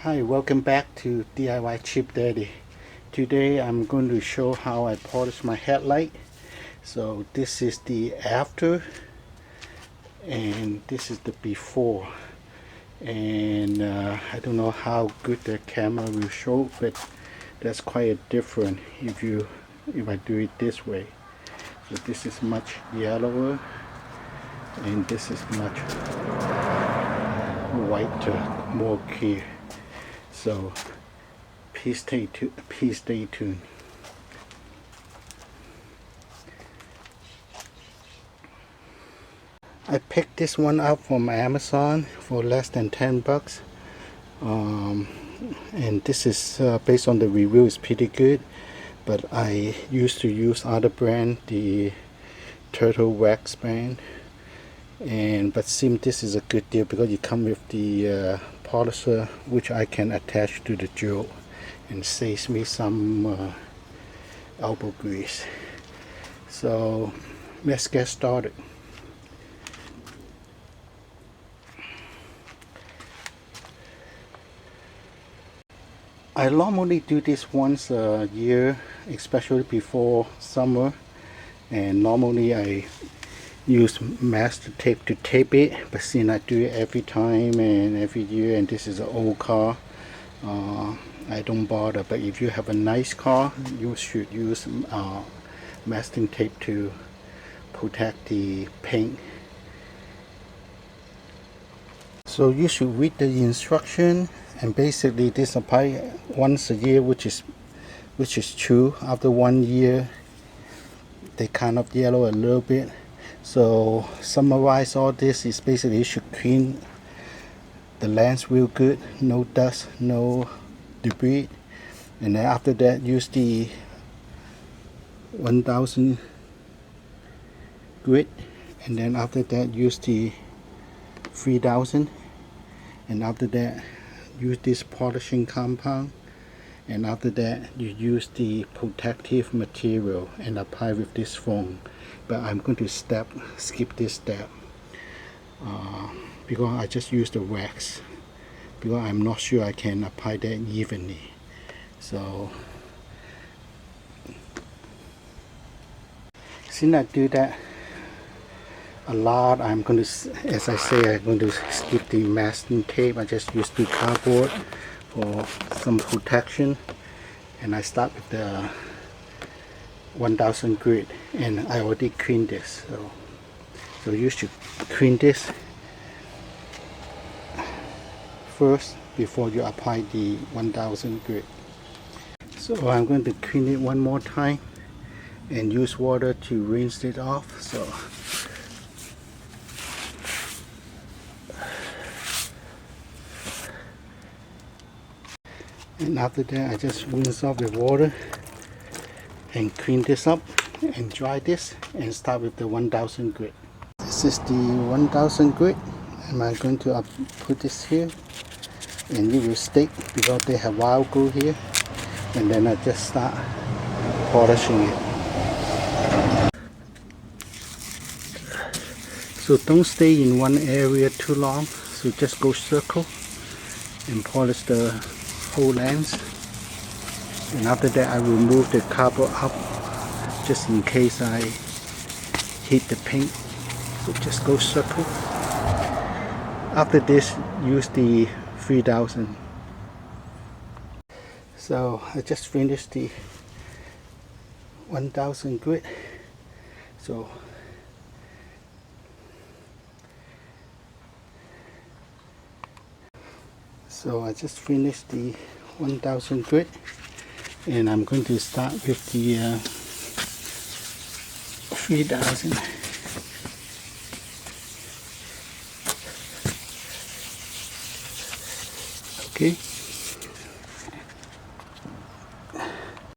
Hi, welcome back to DIY Cheap Daddy. Today I'm going to show how I polish my headlight. So this is the after and this is the before. And I don't know how good the camera will show, but that's quite a different if I do it this way. So this is much yellower and this is much whiter, more clear. So please stay tuned. I picked this one up from Amazon for less than 10 bucks. And this is based on the review, is pretty good. But I used to use other brand, the Turtle Wax brand. But seems this is a good deal because it comes with the polisher, which I can attach to the drill and saves me some elbow grease. So let's get started. I normally do this once a year, especially before summer, and normally I use master tape to tape it, but since I do it every time and every year, and this is an old car, I don't bother. But if you have a nice car, you should use masking tape to protect the paint. So you should read the instruction, and basically this apply once a year, which is true. After 1 year they kind of yellow a little bit. So summarize all this is basically you should clean the lens real good, no dust, no debris, and then after that use the 1000 grit, and then after that use the 3000, and after that use this polishing compound, and after that you use the protective material and apply with this foam. But I'm going to skip this step because I just use the wax, because I'm not sure I can apply that evenly. So since I do that a lot, I'm going to, as I say, I'm going to skip the masking tape. I just use the cardboard for some protection, and I start with the 1000 grit, and I already cleaned this. So you should clean this first before you apply the 1000 grit. So I'm going to clean it one more time and use water to rinse it off. So and after that I just rinse off with water and clean this up and dry this and start with the 1000 grit. This is the 1000 grit, and I'm going to put this here, and it will stick because they have wild glue here, and then I just start polishing it. So don't stay in one area too long, so just go circle and polish the whole lens. And after that I will move the cardboard up just in case I hit the paint. So just go circle. After this use the 3000. So I just finished the 1000 grit. So I just finished the 1000 grit, and I'm going to start with the 3000. Okay.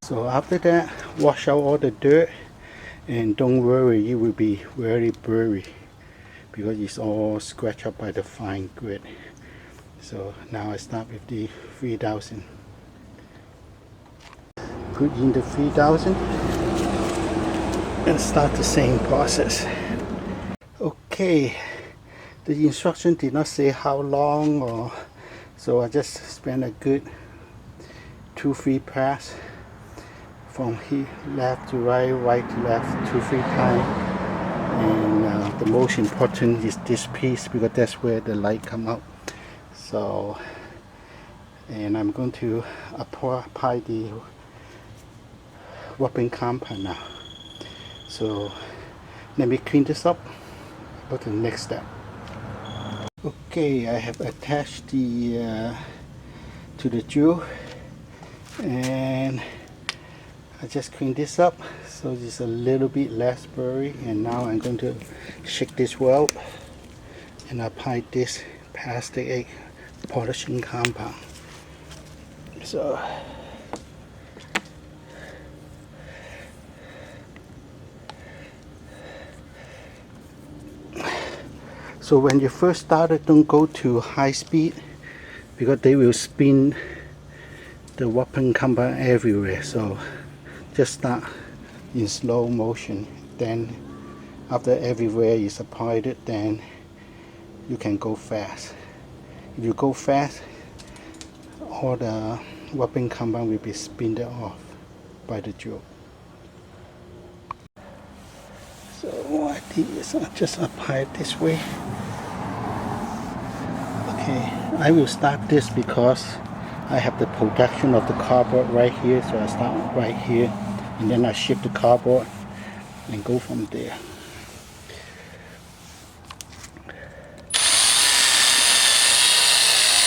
So after that, wash out all the dirt, and don't worry, it will be very blurry because it's all scratched up by the fine grit. So now I start with the 3000. Put in the 3000 and start the same process. Okay, the instruction did not say how long, or So I just spent a good 2-3 pass from here, left to right, right to left, 2-3 times. And the most important is this piece, because that's where the light come out. So, and I'm going to apply the wrapping compound now. So let me clean this up. Go to the next step. Okay, I have attached the to the jewel, and I just clean this up so it's a little bit less blurry. And now I'm going to shake this well and apply this plastic polishing compound. So when you first started, don't go to high speed, because they will spin the weapon compound everywhere. So just start in slow motion. Then after everywhere is applied, then you can go fast. If you go fast, all the weapon compound will be spinned off by the jewel. So what I did is I just apply it this way. Okay, I will start this because I have the protection of the cardboard right here, so I start right here, and then I shift the cardboard and go from there.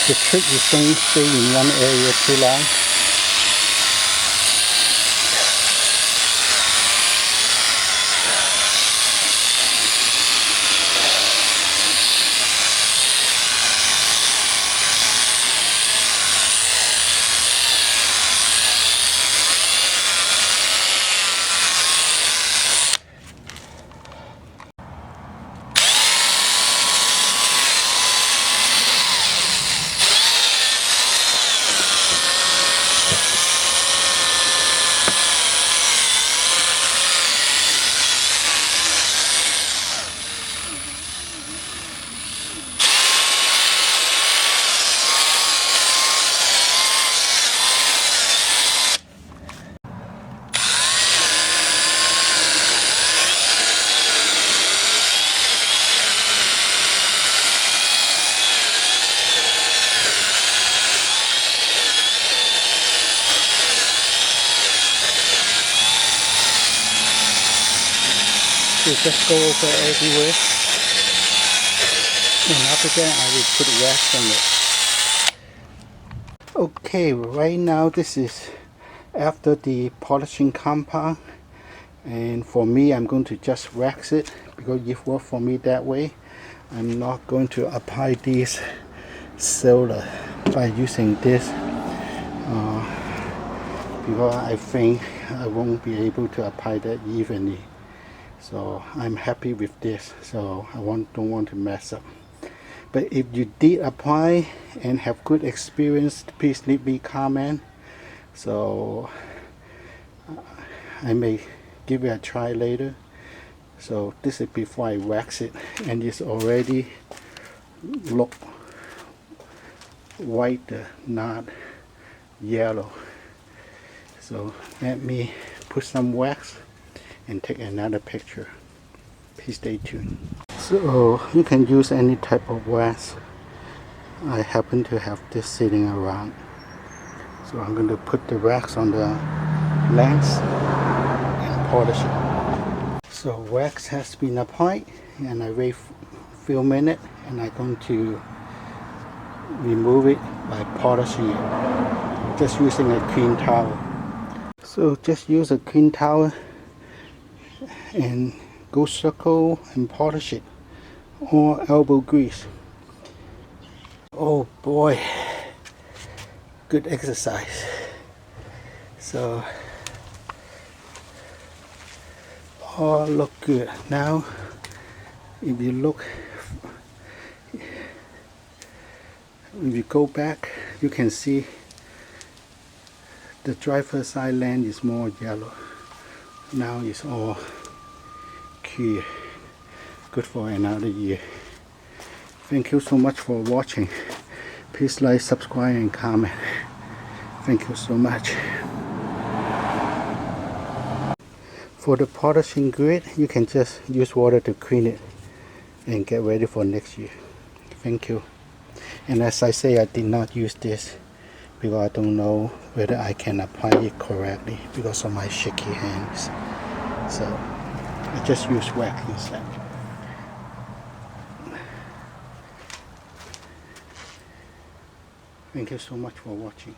The trick is don't stay in one area too long. So just go over everywhere, and after that I will put wax on it. Okay, right now this is after the polishing compound, and for me I'm going to just wax it because it worked for me that way. I'm not going to apply this soda by using this because I think I won't be able to apply that evenly. So I'm happy with this, so I don't want to mess up. But if you did apply and have good experience, please leave me a comment, so I may give it a try later. So this is before I wax it, and it's already look white, not yellow. So let me put some wax and take another picture. Please stay tuned. So you can use any type of wax. I happen to have this sitting around, so I'm going to put the wax on the lens and polish it. So wax has been applied, and I wait a few minutes, and I'm going to remove it by polishing it, just using a clean towel. So just use a clean towel and go circle and polish it, or elbow grease. Oh boy, good exercise. So all look good. Now if you look, if you go back, you can see the driver's side land is more yellow. Now it's all clear. Good for another year. Thank you so much for watching. Please like, subscribe, and comment. Thank you so much. For the polishing grid, you can just use water to clean it and get ready for next year. Thank you. And as I say, I did not use this because I don't know whether I can apply it correctly because of my shaky hands. So I just use wax instead. Thank you so much for watching.